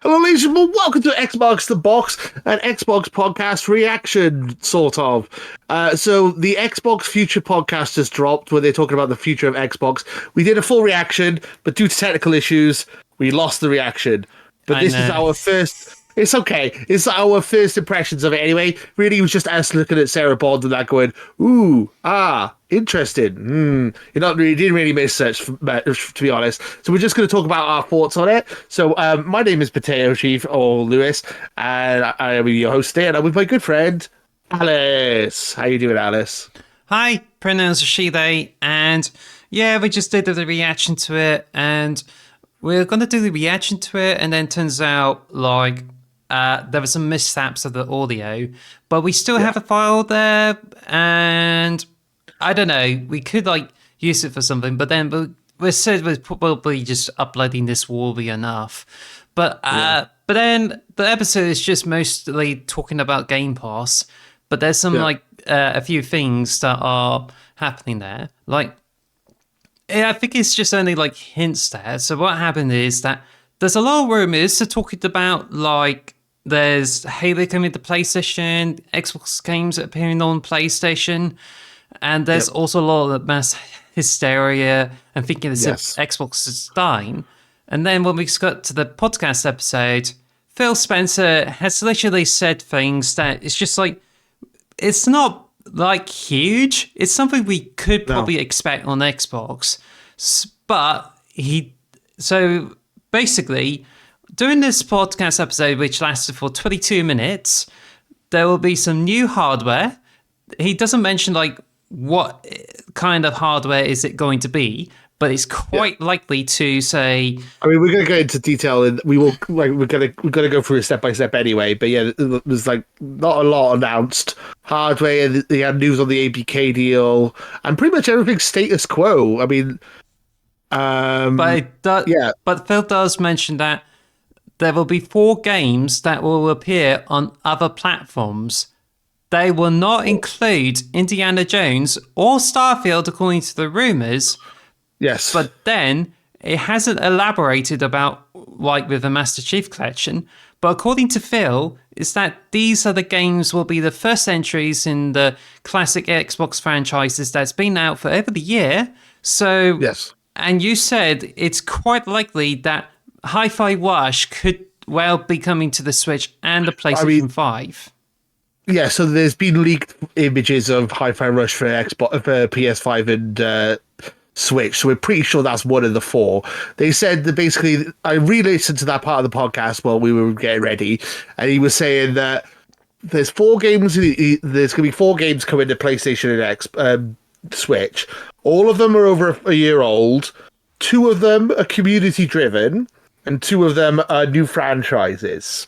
Hello, ladies and gentlemen. Welcome to Xbox the Box, an Xbox podcast reaction, sort of. So the Xbox Future podcast just dropped, where they're talking about the future of Xbox. We did a full reaction, but due to technical issues, we lost the reaction. But this is our first. It's okay. It's our first impressions of it anyway. Really, it was just us looking at Sarah Bond and that going, ooh, interesting. You didn't really miss much, to be honest. So we're just going to talk about our thoughts on it. So my name is Potatochief, or Lewis, and I am your host today, and I'm with my good friend, Alice. How you doing, Alice? Hi, pronouns are she, they, and yeah, we just did the reaction to it, and we're going to do the reaction to it, and then turns out, there were some mishaps of the audio, but we still have a file there, and I don't know, we could use it for something, but then we said we're probably just uploading this will be enough. But then the episode is just mostly talking about Game Pass, but there's some a few things that are happening there. I think it's just only hints there. So what happened is that there's a lot of rumors talking about there's Halo coming to PlayStation, Xbox games appearing on PlayStation, and there's also a lot of mass hysteria and thinking as if Xbox is dying. And then when we got to the podcast episode, Phil Spencer has literally said things that it's just it's not huge. It's something we could probably expect on Xbox, but so basically, during this podcast episode, which lasted for 22 minutes, there will be some new hardware. He doesn't mention what kind of hardware is it going to be, but it's quite likely to say. I mean, we're going to go into detail, and we will we're going to go through it step by step anyway. But yeah, there's not a lot announced hardware. They had news on the a.k.a. deal, and pretty much everything's status quo. I mean, but Phil does mention that there will be 4 games that will appear on other platforms. They will not include Indiana Jones or Starfield, according to the rumors. Yes. But then it hasn't elaborated about with the Master Chief Collection. But according to Phil, is that these are the games will be the first entries in the classic Xbox franchises that's been out for over the year. So yes. And you said it's quite likely that Hi-Fi Rush could well be coming to the Switch and the PlayStation 5. Yeah, so there's been leaked images of Hi-Fi Rush for Xbox, for PS5 and Switch, so we're pretty sure that's one of the 4. They said that basically, I re-listened to that part of the podcast while we were getting ready, and he was saying that there's 4 games. There's going to be 4 games coming to PlayStation and Switch. All of them are over a year old. 2 of them are community driven, and 2 of them are new franchises.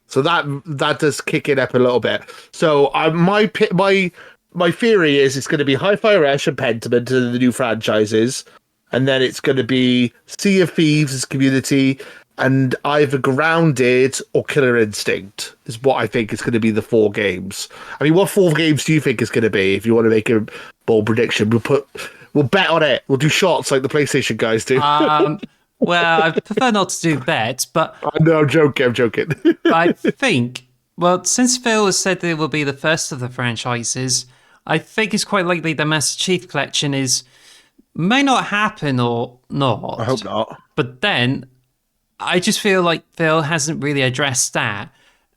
So that does kick it up a little bit. So my theory is it's going to be Hi-Fi Rush and Pentiment to the new franchises, and then it's going to be Sea of Thieves as community, and either Grounded or Killer Instinct is what I think is going to be the 4 games. I mean, what 4 games do you think is going to be? If you want to make a bold prediction, we'll bet on it. We'll do shots like the PlayStation guys do. Well, I prefer not to do bets, but no, I'm joking. I think, since Phil has said that it will be the first of the franchises, I think it's quite likely the Master Chief Collection may not happen or not. I hope not. But then, I just feel like Phil hasn't really addressed that.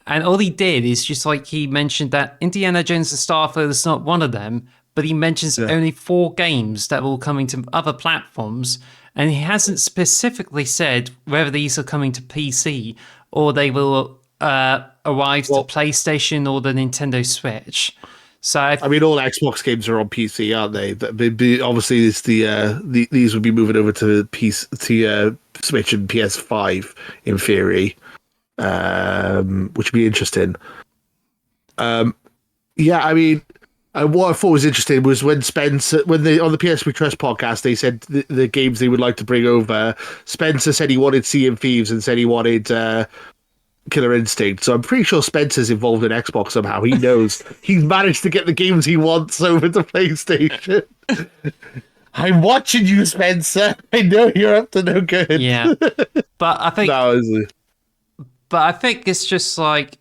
And all he did is just he mentioned that Indiana Jones and Starfield is not one of them, but he mentions only 4 games that will come into other platforms. And he hasn't specifically said whether these are coming to PC or they will arrive to PlayStation or the Nintendo Switch. So I mean, all Xbox games are on PC, aren't they? Obviously, it's these would be moving over to Switch and PS5 in theory, which would be interesting. I mean. What I thought was interesting was when Spencer, on the PS We Trust podcast, they said the games they would like to bring over. Spencer said he wanted Sea of Thieves and said he wanted Killer Instinct. So I'm pretty sure Spencer's involved in Xbox somehow. He knows. He's managed to get the games he wants over to PlayStation. I'm watching you, Spencer. I know you're up to no good. Yeah. But I think but I think it's just like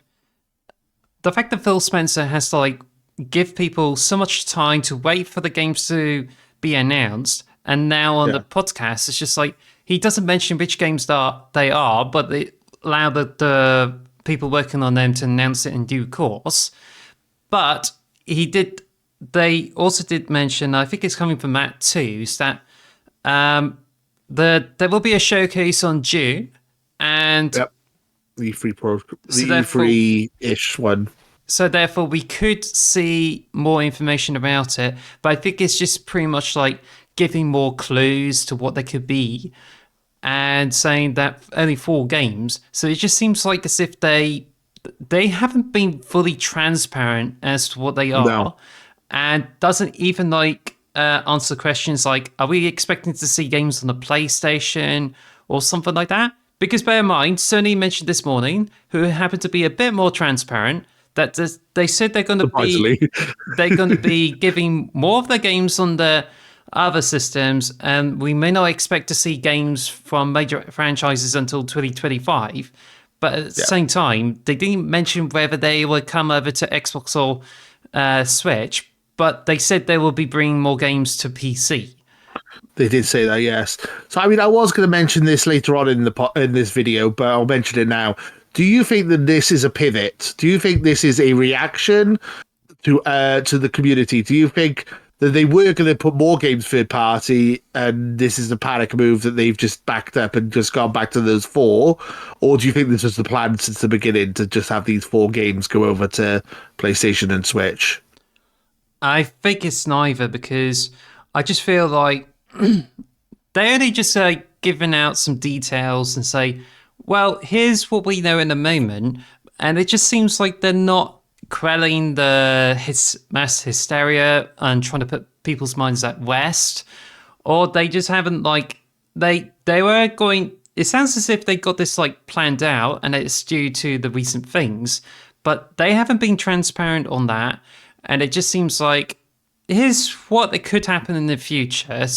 the fact that Phil Spencer has to like give people so much time to wait for the games to be announced, and now on the Yeah. podcast, it's just like he doesn't mention which games they are, but they allow the people working on them to announce it in due course. But he did. They also did mention. I think it's coming from Matt too. Is that there will be a showcase on June, and Yep. The so the therefore, free-ish one. so therefore we could see more information about it. But I think it's just pretty much like giving more clues to what they could be, and saying that only 4 games. So it just seems like as if they haven't been fully transparent as to what they No. are, and doesn't even like answer questions like, are we expecting to see games on the PlayStation or something like that? Because bear in mind, Sony mentioned this morning, who happened to be a bit more transparent, that they said Surprisingly. they're going to be giving more of their games on the other systems, and we may not expect to see games from major franchises until 2025. But at the Yeah. same time, they didn't mention whether they would come over to Xbox or Switch, but they said they will be bringing more games to PC. They did say that, yes. So, I mean, I was going to mention this later on in in this video, but I'll mention it now. Do you think that this is a pivot? Do you think this is a reaction to the community? Do you think that they were going to put more games third party, and this is a panic move that they've just backed up and just gone back to those 4? Or do you think this was the plan since the beginning to just have these 4 games go over to PlayStation and Switch? I think it's neither, because I just feel like they only just giving out some details and say, well, here's what we know in the moment. And it just seems like they're not quelling the mass hysteria and trying to put people's minds at rest. Or they just haven't like, they were going, it sounds as if they got this like planned out and it's due to the recent things, but they haven't been transparent on that. And it just seems like, here's what it could happen in the future,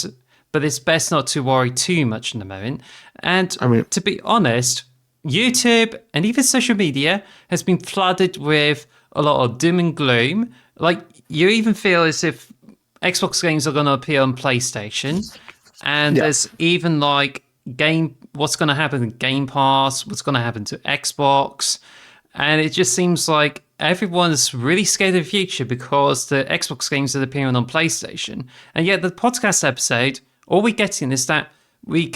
but it's best not to worry too much in the moment. And I mean, to be honest, YouTube and even social media has been flooded with a lot of doom and gloom. Like, you even feel as if Xbox games are going to appear on PlayStation. And Yeah. there's even like what's going to happen in Game Pass, what's going to happen to Xbox. And it just seems like everyone's really scared of the future because the Xbox games are appearing on PlayStation. And yet the podcast episode, all we're getting is that we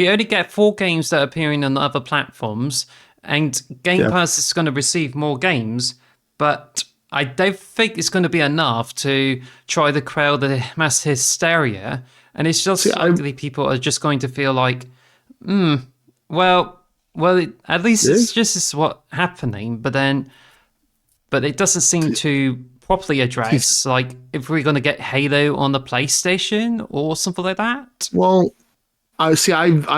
only get 4 games that are appearing on other platforms, and Game Pass is going to receive more games, but I don't think it's going to be enough to try to quell the mass hysteria. And it's just likely people are just going to feel like, well, at least it's just what's happening, but it doesn't seem to properly address like if we're going to get Halo on the PlayStation or something like that. Well, I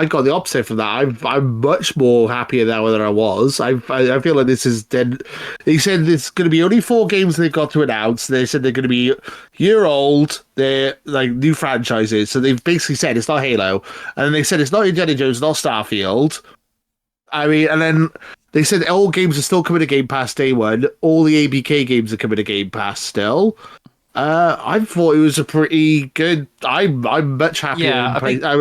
got the opposite from that. I'm much more happier now than I was. I feel like this is then. They said there's going to be only 4 games they've got to announce. They said they're going to be year old. They're like new franchises. So they've basically said it's not Halo, and then they said it's not Indiana Jones, not Starfield. I mean, and then they said all games are still coming to Game Pass day one. All the ABK games are coming to Game Pass still. I thought it was a pretty good. I'm much happier. Yeah, I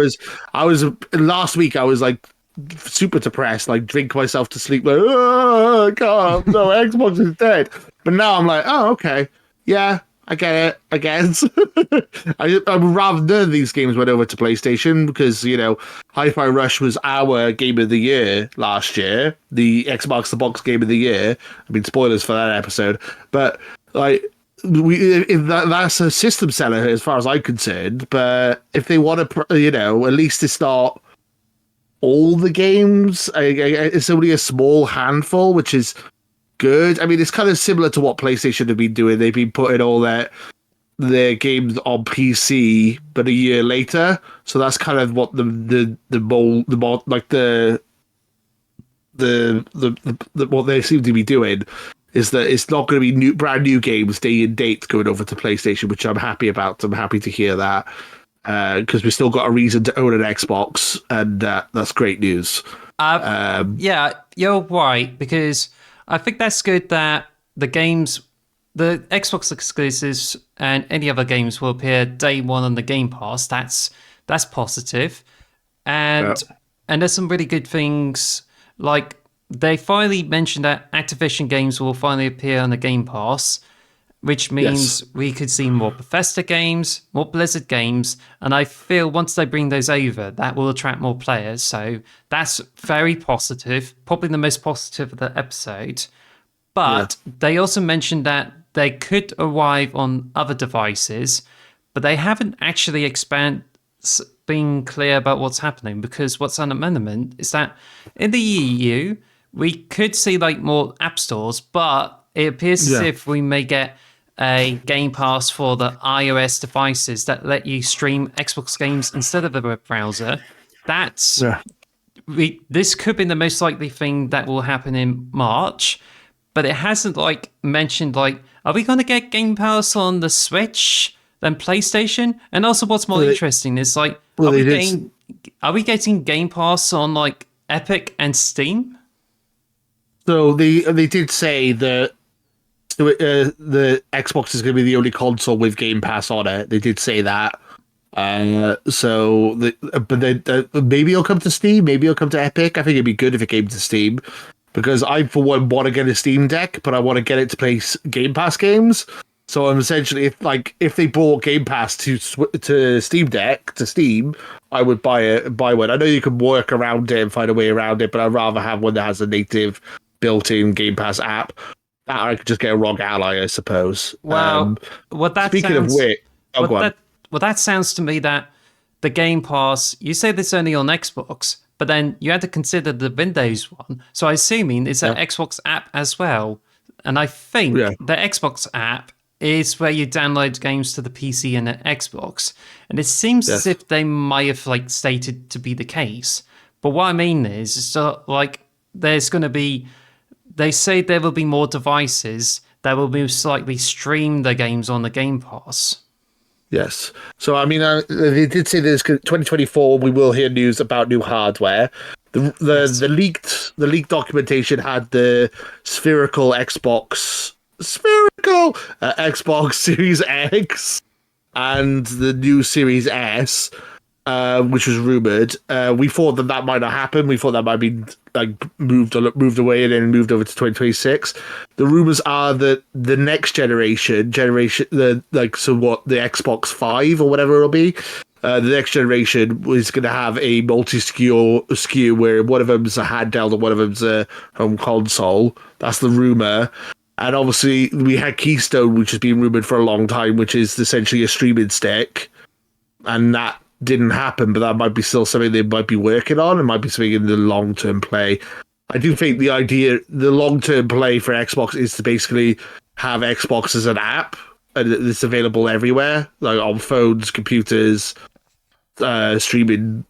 was last week. I was like super depressed, like drink myself to sleep. Like, oh God, no, Xbox is dead. But now I'm like, oh okay, yeah, I get it. I guess I would rather none of these games went over to PlayStation because Hi-Fi Rush was our game of the year last year, the Xbox the Box game of the year. I mean, spoilers for that episode, but like. That's a system seller as far as I'm concerned, but if they want to, at least it's not all the games. It's only a small handful, which is good. I mean, it's kind of similar to what PlayStation have been doing. They've been putting all their games on PC, but a year later. So that's kind of what the what they seem to be doing. Is that it's not going to be brand new games day and date going over to PlayStation, which I'm happy about. I'm happy to hear that because we still got a reason to own an Xbox, and that's great news. Yeah, you're right, because I think that's good that the games, the Xbox exclusives and any other games will appear day one on the Game Pass. That's positive. Yeah. And there's some really good things, like they finally mentioned that Activision games will finally appear on the Game Pass, which Yes. means we could see more Bethesda games, more Blizzard games, and I feel once they bring those over, that will attract more players. So that's very positive, probably the most positive of the episode. Yeah. But they also mentioned that they could arrive on other devices, but they haven't actually been clear about what's happening, because what's on amendment is that in the EU we could see like more app stores, but it appears as Yeah. if we may get a Game Pass for the iOS devices that let you stream Xbox games instead of a web browser. That's Yeah. this could be the most likely thing that will happen in March, but it hasn't like mentioned like, are we going to get Game Pass on the Switch, then PlayStation? And also, what's more Well, they, interesting is like, well, they did. are we getting Game Pass on like Epic and Steam? So they did say that the Xbox is going to be the only console with Game Pass on it. They did say that. But then maybe it'll come to Steam. Maybe it'll come to Epic. I think it'd be good if it came to Steam, because I, for one, want to get a Steam Deck, but I want to get it to play Game Pass games. So I'm essentially, if they brought Game Pass to Steam Deck to Steam, I would buy one. I know you can work around it and find a way around it, but I'd rather have one that has a native built-in Game Pass app. That I could just get a ROG Ally, I suppose. Well, what that Speaking of sounds, which, oh, what go on. that well, that sounds to me that the Game Pass, you say this only on Xbox, but then you had to consider the Windows one. So I assuming it's an Xbox app as well. And I think Yeah. the Xbox app is where you download games to the PC and the Xbox. And it seems as Yes. if they might have like stated to be the case. But what I mean is like there's going to be, they say there will be more devices that will most likely stream the games on the Game Pass. Yes. So, I mean, they did say this 2024. We will hear news about new hardware. The leaked documentation had the spherical Xbox Series X and the new Series S, which was rumored. We thought that might not happen. We thought that might be like moved away and then moved over to 2026. The rumors are that the next generation, the Xbox 5 or whatever it'll be, the next generation was going to have a multi-SKU where one of them's a handheld and one of them's a home console. That's the rumor. And obviously, we had Keystone, which has been rumored for a long time, which is essentially a streaming stick. And that didn't happen, but that might be still something they might be working on. It might be something in the long-term play. I do think the long-term play for Xbox is to basically have Xbox as an app, and it's available everywhere, like on phones, computers, streaming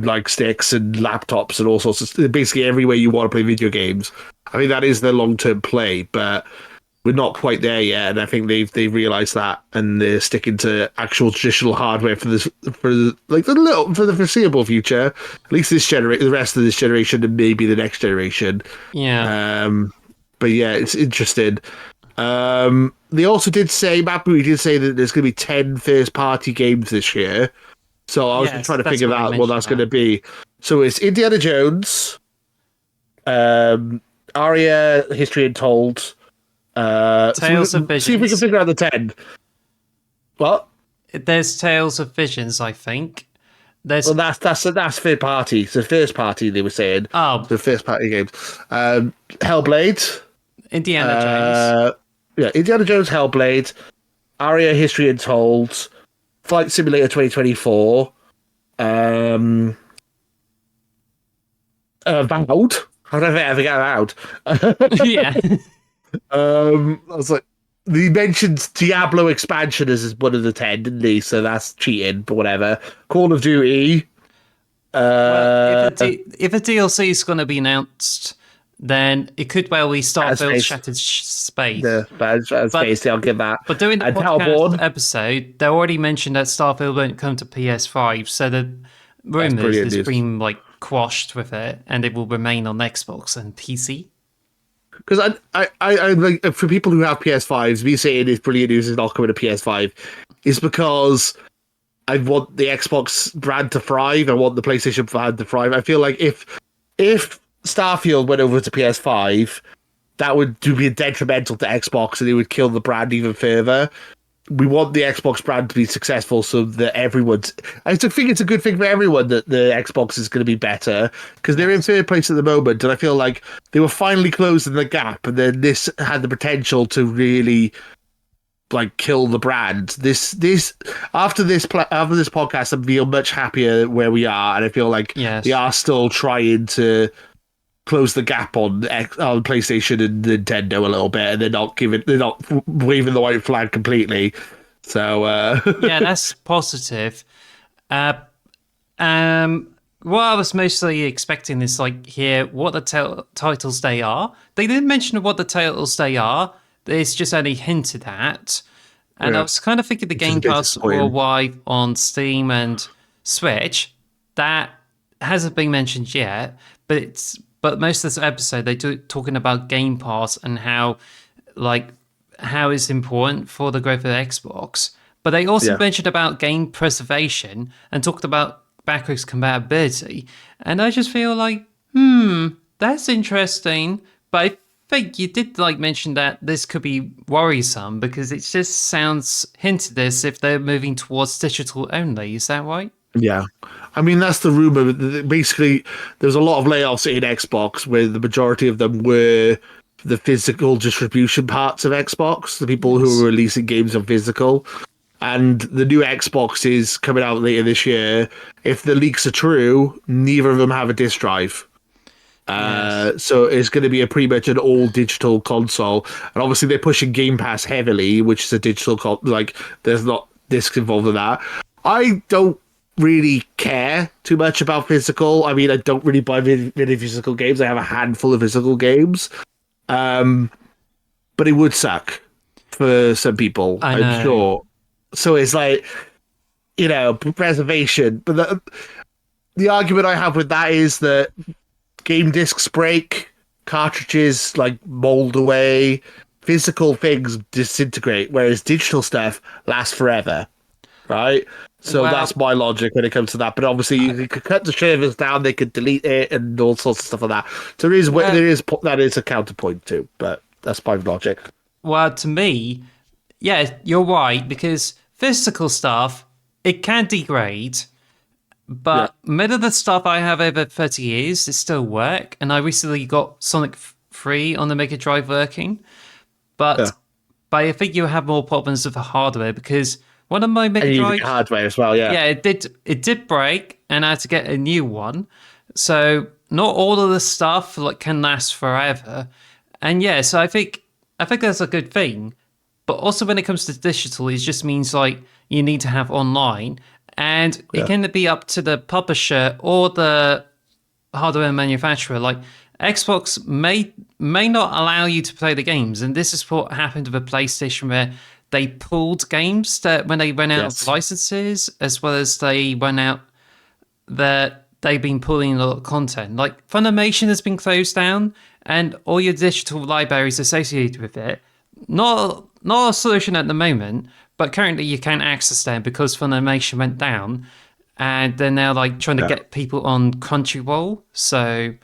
like sticks and laptops and all sorts of, basically everywhere you want to play video games. I think that is the long-term play, but we're not quite there yet, and I think they've realised that, and they're sticking to actual traditional hardware for the foreseeable future. At least the rest of this generation, and maybe the next generation. Yeah. But yeah, it's interesting. They also did say, Matt Booty did say that there's going to be 10 first-party games this year. So I was Yes, trying to that's figure what I out what mentioned that's going to be. So it's Indiana Jones, Aria, History Untold. Tales of See if we can Visions. figure out the 10. What? There's Tales of Visions, I think. There's Well, that's third party. So first party, they were saying. oh, So first party games. Hellblade. Indiana Jones. Yeah, Indiana Jones, Hellblade, Aria, History Untold, Flight Simulator 2024, Avowed. How did I ever get Avowed? Yeah. I was like, he mentioned Diablo expansion as one of the 10, didn't he? So that's cheating, but whatever. Call of Duty. Well, if a DLC is going to be announced, then it could well be Starfield Space. Shattered Space. Space, I'll give that. But doing the And podcast Hellborn. episode, they already mentioned that Starfield won't come to PS5, so the rumors brilliant there's news. been like quashed with it, and it will remain on Xbox and PC. Because I like for people who have PS5s, me saying it's brilliant news is not coming to PS5 is because I want the Xbox brand to thrive. I want the PlayStation brand to thrive. I feel like if Starfield went over to PS5, that would be detrimental to Xbox and it would kill the brand even further. We want the Xbox brand to be successful so that everyone's. I think it's a good thing for everyone that the Xbox is going to be better because they're in third place at the moment, and I feel like they were finally closing the gap, and then this had the potential to really like kill the brand. This after this podcast, I feel much happier where we are, and I feel like Yes. they are still trying to close the gap on PlayStation and Nintendo a little bit, and they're not waving the white flag completely. So Yeah, that's positive. Uh, what I was mostly expecting is like hear what the titles they are. They didn't mention what the titles they are. It's just only hinted at. And I Yeah. was kind of thinking the Which is a Game bit Pass disappointing. will arrive on Steam and Switch. That hasn't been mentioned yet, but most of this episode they do talking about Game Pass and how it's important for the growth of Xbox. But they also Yeah. mentioned about game preservation and talked about backwards compatibility. And I just feel like, that's interesting. But I think you did like mention that this could be worrisome because it just sounds hinted as if they're moving towards digital only. Is that right? Yeah. I mean, that's the rumor. Basically, there's a lot of layoffs in Xbox where the majority of them were the physical distribution parts of Xbox, the people who were releasing games on physical. And the new Xbox is coming out later this year. If the leaks are true, neither of them have a disc drive. Yes. So it's going to be a pretty much an all digital console, and obviously they're pushing Game Pass heavily, which is a digital like there's not discs involved in that. I don't really care too much about physical. I mean, I don't really buy many physical games. I have a handful of physical games, but it would suck for some people, I I'm know. sure. So it's like preservation, but the argument I have with that is that game discs break, cartridges like mold away, physical things disintegrate, whereas digital stuff lasts forever, right? So Well, that's my logic when it comes to that. But obviously, you could cut the servers down, they could delete it, and all sorts of stuff like that. So that is a counterpoint too, but that's my logic. well, to me, yeah, you're right because physical stuff it can degrade, Yeah, but many of the stuff I have over 30 years it still work, and I recently got Sonic 3 on the Mega Drive working, yeah, but I think you have more problems with the hardware because one of my Mega and you need the Drives, hardware as well. Yeah, yeah, it did break, and I had to get a new one. So not all of the stuff like can last forever, and yeah, so I think that's a good thing. But also when it comes to digital, it just means like you need to have online, and it yeah, can be up to the publisher or the hardware manufacturer. Like Xbox may not allow you to play the games, and this is what happened with PlayStation, where they pulled games that when they ran out of yes, licenses, as well as they ran out that they've been pulling a lot of content. Like Funimation has been closed down, and all your digital libraries associated with it. Not a solution at the moment, but currently you can't access them because Funimation went down, and they're now like trying to yeah. get people on Crunchyroll. So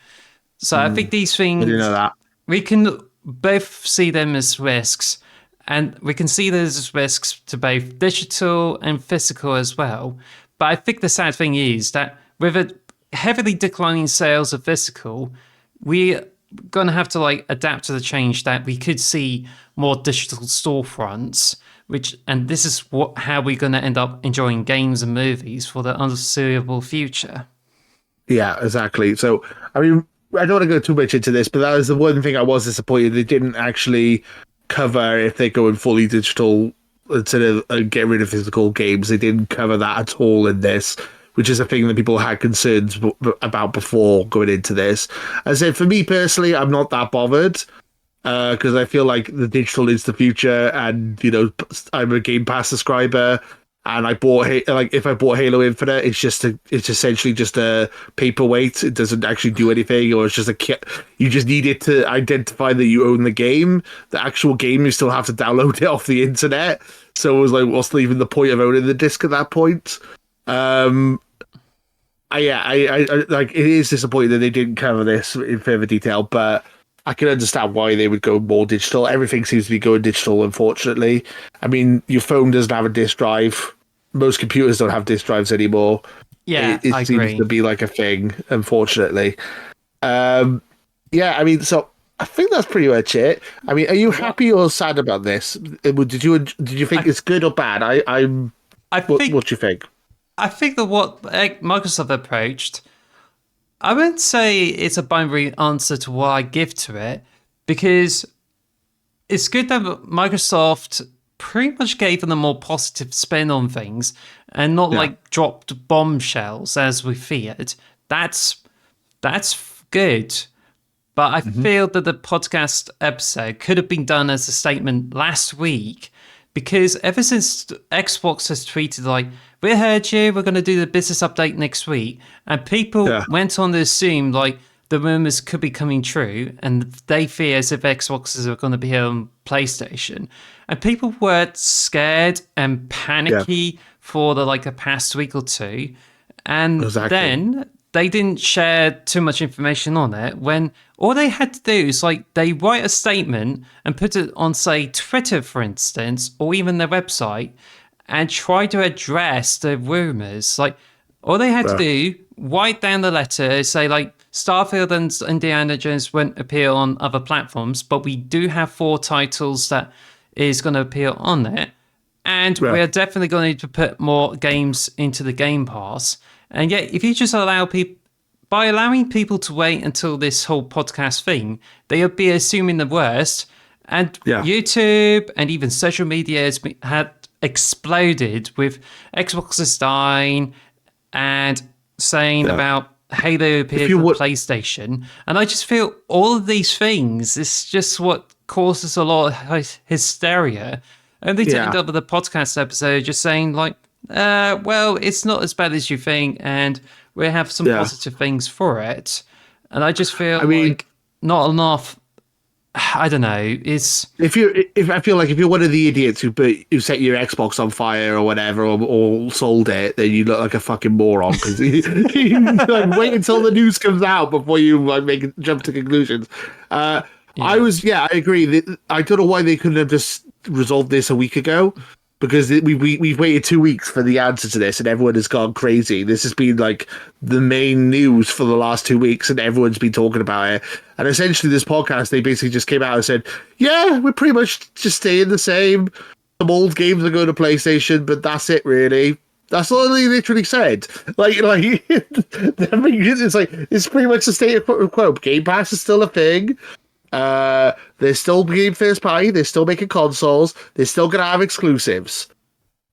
I think these I didn't know things that. we can both see them as risks, and we can see those as risks to both digital and physical as well. But I think the sad thing is that with a heavily declining sales of physical, we're gonna have to like adapt to the change that we could see more digital storefronts, and this is how we're gonna end up enjoying games and movies for the unseeable future. Yeah, exactly. So, I mean, I don't want to go too much into this, but that was the one thing I was disappointed they didn't actually cover if they're going fully digital instead of get rid of physical games. They didn't cover that at all in this, which is a thing that people had concerns about before going into this. As I said, for me personally, I'm not that bothered because I feel like the digital is the future, and I'm a Game Pass subscriber. and I bought like if I bought Halo Infinite, it's essentially just a paperweight. It doesn't actually do anything, or it's just a kit. You just need it to identify that you own the game. The actual game, you still have to download it off the internet. So it was like, what's even the point of owning the disc at that point? I like it is disappointing that they didn't cover this in further detail, but I can understand why they would go more digital. Everything seems to be going digital, unfortunately. I mean, your phone doesn't have a disk drive. Most computers don't have disk drives anymore. Yeah, It I seems agree. to be like a thing, unfortunately. Yeah, I mean, so I think that's pretty much it. I mean, are you What happy or sad about this? Did you think I it's good or bad? I'm. I What think do you think? I think that what Microsoft approached, I wouldn't say it's a binary answer to what I give to it, because it's good that Microsoft pretty much gave them a more positive spin on things and not Yeah. like dropped bombshells as we feared. That's good. But I Hmm. feel that the podcast episode could have been done as a statement last week, because ever since Xbox has tweeted, like, we heard you, we're going to do the business update next week, and people Yeah. went on to assume, like, the rumors could be coming true, and they fear as if Xboxes are going to be on PlayStation. And people were scared and Yeah. panicky for the past week or two. And Exactly. then they didn't share too much information on it, when all they had to do is they write a statement and put it on, say, Twitter, for instance, or even their website, and try to address the rumors. Like, all they had to Yeah. do, write down the letter, say Starfield and Indiana Jones won't appear on other platforms, but we do have 4 titles that is going to appear on it. And Yeah. we're definitely going to need to put more games into the Game Pass. And yet, if you just allow people, by allowing people to wait until this whole podcast thing, they would be assuming the worst. And Yeah. YouTube and even social media had exploded with Xboxes dying and saying Yeah. about Halo If appeared you for would, PlayStation. And I just feel all of these things is just what causes a lot of hysteria. Only to end yeah. up with a podcast episode just saying, well, it's not as bad as you think, and we have some Yeah. positive things for it. And I just feel I mean, like not enough. I don't know. It's if I feel like if you're one of the idiots who set your Xbox on fire or whatever, or sold it, then you look like a fucking moron because you like wait until the news comes out before you like jump to conclusions. yeah, I agree. I don't know why they couldn't have just resolved this a week ago, because we've waited 2 weeks for the answer to this, and everyone has gone crazy. This has been like the main news for the last 2 weeks, and everyone's been talking about it. And essentially, this podcast, they basically just came out and said, "Yeah, we're pretty much just staying the same. Some old games are going to PlayStation, but that's it, really." That's all they literally said. It's like it's pretty much the state of quo. Game Pass is still a thing. They're still being first party. They're still making consoles. They're still gonna have exclusives.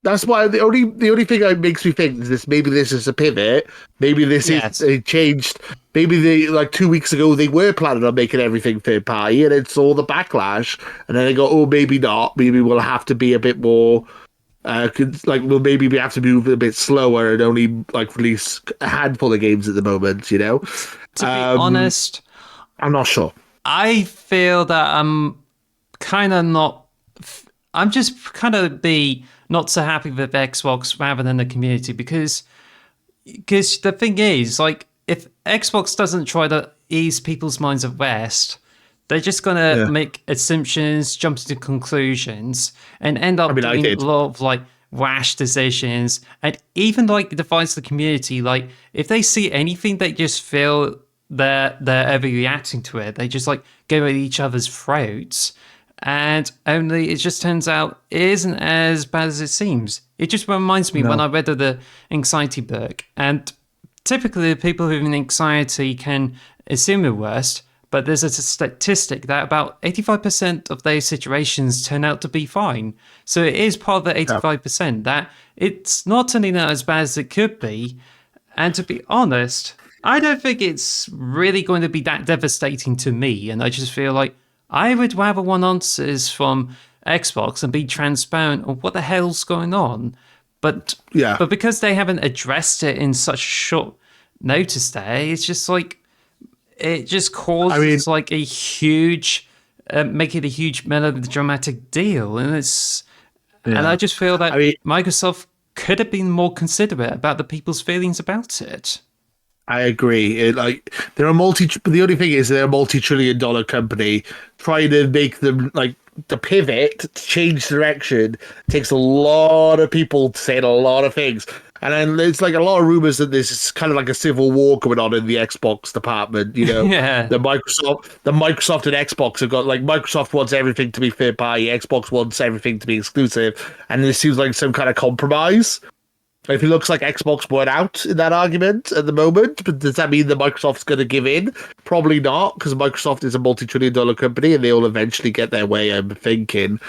That's why the only thing that makes me think is this. Maybe this is a pivot. Maybe this is yes. they changed. Maybe they like 2 weeks ago they were planning on making everything third party, and it's all the backlash. And then they go, oh, maybe not. Maybe we'll have to be a bit more. Maybe we have to move a bit slower and only like release a handful of games at the moment. To be honest, I'm not sure. I feel that I'm kind of not. I'm just kind of be not so happy with Xbox rather than the community, because the thing is, like, if Xbox doesn't try to ease people's minds at rest, they're just gonna Yeah, make assumptions, jump to conclusions, and end up I mean, I doing a did. lot of rash decisions, and even divides the community. Like, if they see anything, they just feel they're overreacting to it. They just go at each other's throats. And only it just turns out it isn't as bad as it seems. It just reminds me when No. I read the anxiety book, and typically people with anxiety can assume the worst, but there's a statistic that about 85% of those situations turn out to be fine. So it is part of the Yeah. 85% that it's not turning out as bad as it could be. And to be honest, I don't think it's really going to be that devastating to me. And I just feel like I would rather want answers from Xbox and be transparent on what the hell's going on. But Yeah. but because they haven't addressed it in such short notice, there, it's just like it just I mean, causes like a huge, make it a huge melodramatic deal, and I yeah. just feel I that mean, Microsoft could have been more considerate about the people's feelings about it. I agree. Like they're a multi. The only thing is they're a multi-trillion-dollar company. Trying to make them like the pivot to change direction takes a lot of people saying a lot of things. And then there's like a lot of rumors that this is kind of like a civil war going on in the Xbox department. You know, Yeah, the Microsoft and Xbox have got like Microsoft wants everything to be third party, Xbox wants everything to be exclusive, and this seems like some kind of compromise. If it looks like Xbox won out in that argument at the moment, but does that mean that Microsoft's going to give in? Probably not, because Microsoft is a multi-trillion-dollar company and they'll eventually get their way, I'm thinking.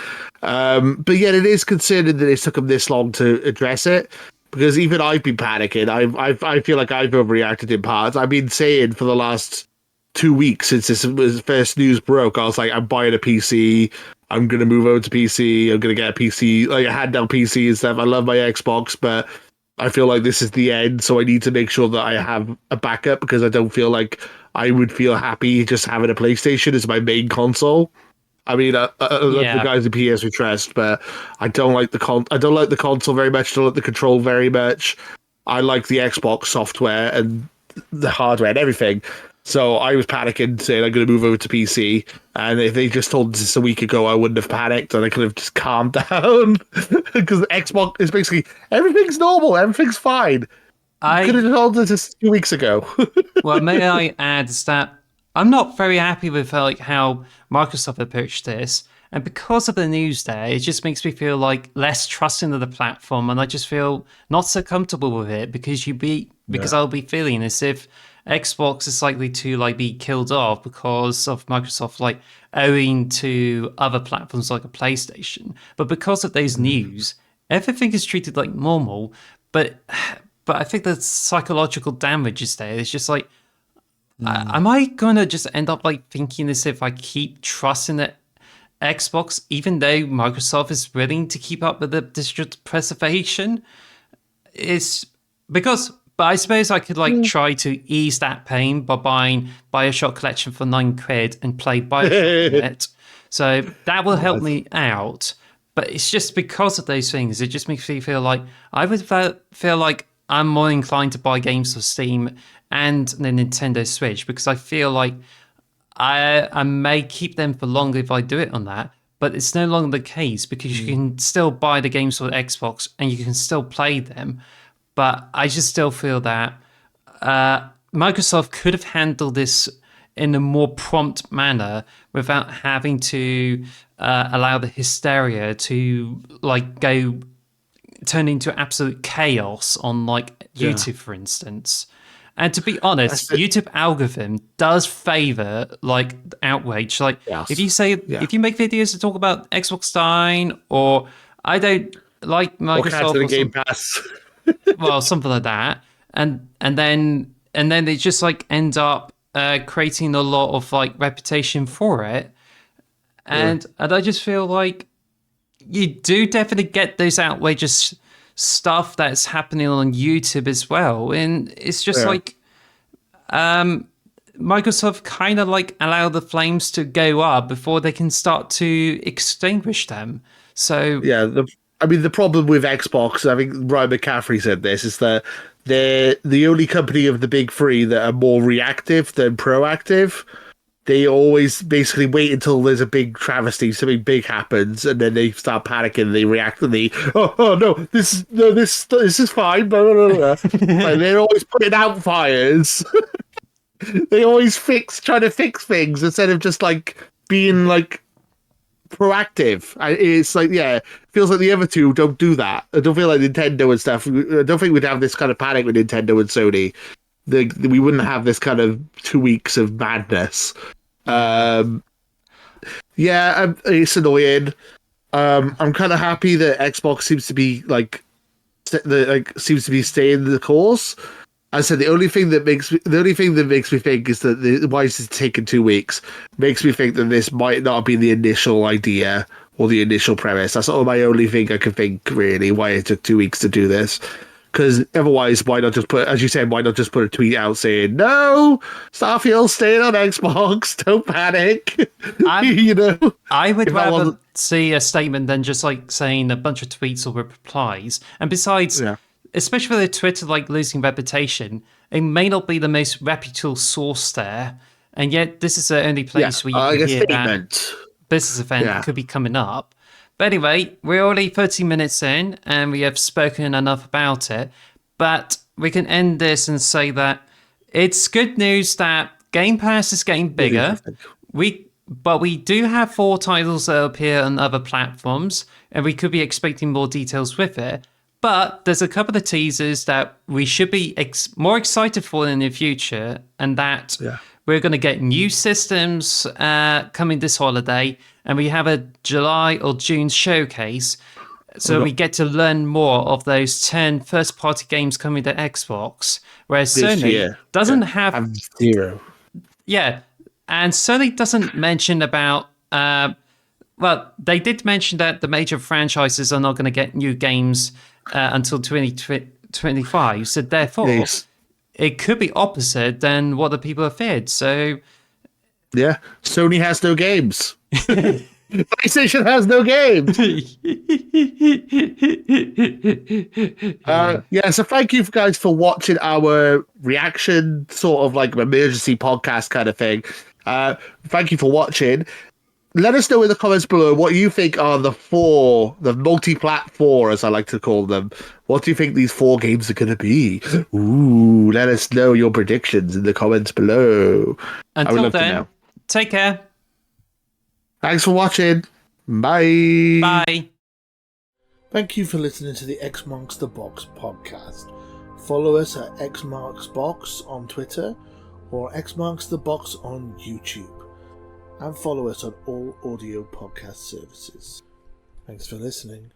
But yet it is concerning that it took them this long to address it, because even I've been panicking. I feel like I've overreacted in parts. I've been saying for the last 2 weeks since this was first news broke, I was like, I'm buying a PC. I'm gonna move over to PC. I'm gonna get a PC, like a handheld PC and stuff. I love my Xbox, but I feel like this is the end, so I need to make sure that I have a backup because I don't feel like I would feel happy just having a PlayStation as my main console. I mean, I love the yeah. guys at PS we trust, but I don't like I don't like the console very much. I don't like the control very much. I like the Xbox software and the hardware and everything. So I was panicking, saying I'm going to move over to PC. And if they just told us this a week ago, I wouldn't have panicked, and I could have just calmed down because Xbox is basically everything's normal, everything's fine. You could I have told us this 2 weeks ago. Well, may I add is that I'm not very happy with like how Microsoft approached this, and because of the news there, it just makes me feel like less trusting of the platform, and I just feel not so comfortable with it because I'll be feeling as if Xbox is likely to like be killed off because of Microsoft like owing to other platforms like a PlayStation, but because of those news, everything is treated like normal, but. But I think the psychological damage is there. It's just like, am I gonna just end up like thinking as if I keep trusting the Xbox, even though Microsoft is willing to keep up with the digital preservation? It's because, but I suppose I could like try to ease that pain by buying Bioshock Collection for £9 and play Bioshock on it. So that will help me out. But it's just because of those things, it just makes me feel like I would feel like I'm more inclined to buy games for Steam and the Nintendo Switch because I feel like I may keep them for longer if I do it on that. But it's no longer the case because you can still buy the games for Xbox and you can still play them. But I just still feel that Microsoft could have handled this in a more prompt manner without having to allow the hysteria to like go turn into absolute chaos on like YouTube, for instance. And to be honest, YouTube algorithm does favor like outrage. Like Yes. if you make videos to talk about Xbox Stein or I don't like Or cancel Microsoft the or Game some, Pass. well something like that, and then they just like end up creating a lot of like reputation for it, and I just feel like you do definitely get those outrageous stuff that's happening on YouTube as well. And it's just like Microsoft kind of like allow the flames to go up before they can start to extinguish them. So Yeah, I mean the problem with Xbox, I think Ryan McCaffrey said this, is that they're the only company of the big three that are more reactive than proactive. They always basically wait until there's a big travesty, something big happens, and then they start panicking. They react and they, oh no, this is fine. Blah, blah, blah, blah. Like, they're always putting out fires. They always trying to fix things instead of just like being like proactive. It's like, yeah, it feels like the other two don't do that. I don't feel like Nintendo and stuff. I don't think we'd have this kind of panic with Nintendo and Sony. We wouldn't have this kind of 2 weeks of madness. Yeah, it's annoying. I'm kind of happy that Xbox seems to be seems to be staying the course. I said the only thing that makes me think is that why is it taking 2 weeks? Makes me think that this might not be the initial idea or the initial premise. That's all my only thing I can think, really, why it took 2 weeks to do this. Because otherwise, why not just put, as you said, why not just put a tweet out saying, no, Starfield's staying on Xbox, don't panic. You know? I would If that rather wasn't- see a statement than just like saying a bunch of tweets or replies. And besides, Yeah. especially with Twitter like losing reputation, it may not be the most reputable source there. And yet, this is the only Yeah, place where you like can a hear that statement. business event Yeah. could be coming up. But anyway, we're already 30 minutes in and we have spoken enough about it. But we can end this and say that it's good news that Game Pass is getting bigger. But we do have 4 titles that appear on other platforms, and we could be expecting more details with it. But there's a couple of teasers that we should be more excited for in the future, and that we're going to get new systems coming this holiday, and we have a July or June showcase. So we get to learn more of those 10 first-party games coming to Xbox, whereas This Sony year. doesn't have... I'm 0. Yeah, and Sony doesn't mention about... well, they did mention that the major franchises are not going to get new games until 2025, so therefore... Yes. It could be opposite than what the people have feared. So, Yeah, Sony has no games. PlayStation has no games. So thank you guys for watching our reaction, sort of like emergency podcast kind of thing. Thank you for watching. Let us know in the comments below what you think are the multi-plat 4, as I like to call them. What do you think these 4 games are going to be? Ooh, let us know your predictions in the comments below. Until then, take care. Thanks for watching. Bye. Bye. Thank you for listening to the X Marks the Box podcast. Follow us at X Marks Box on Twitter or X Marks the Box on YouTube. And follow us on all audio podcast services. Thanks for listening.